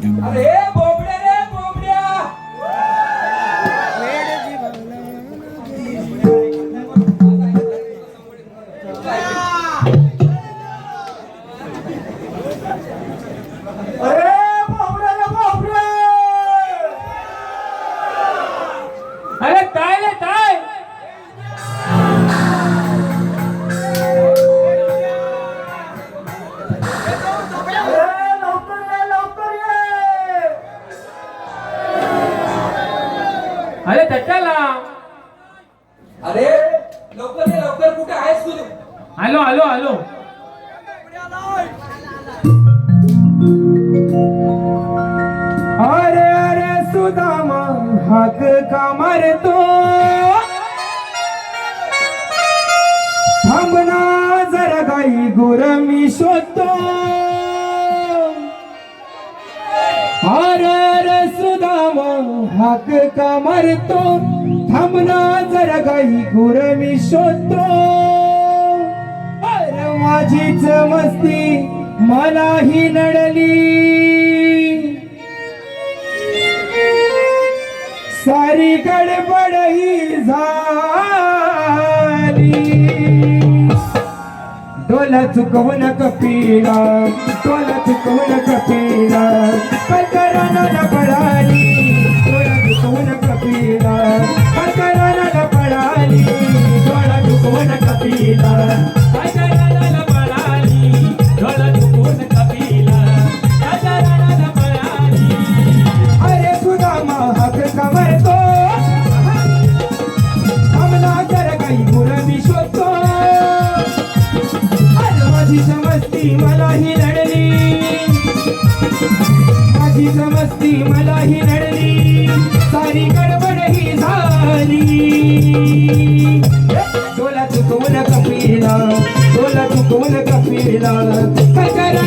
अरे बोबड्या रे बोबड्या. अरे बोबड्या रे बोबड्या. अरे काय रे काय अरे त्याच्याला अरे लवकर ये लवकर. कुठे आहेस तू? आलो आलो आलो. अरे अरे सुदामा हाक का मारतो थांबना जरा गाई गुर मी शोधतो. अरे अरे सुदामा हाक का मारतो थांबना जरा गाई गुर मी शोधतो. अरे माझीच मस्ती मलाही नडली सारी गडबड ही झाली. डोला चुकवून कपिला डोला चुकवून कपिला कलकराला पळाली. डोला चुकवून कपिला कलकराला पळाली. डोला चुकवून कपिला कलकराला पळाली. डोला चुकवून कपिला कलकराला पळाली. अरे सुदामा हाक कमरतो थांबला जरा काही गुर मी शोधतो. अरे माझी समजती मलाही नडली माझी समजती मलाही नडली सारी गडबड ही झाली. डोला चुकवून कपिला डोला चुकवून कपिला काय करा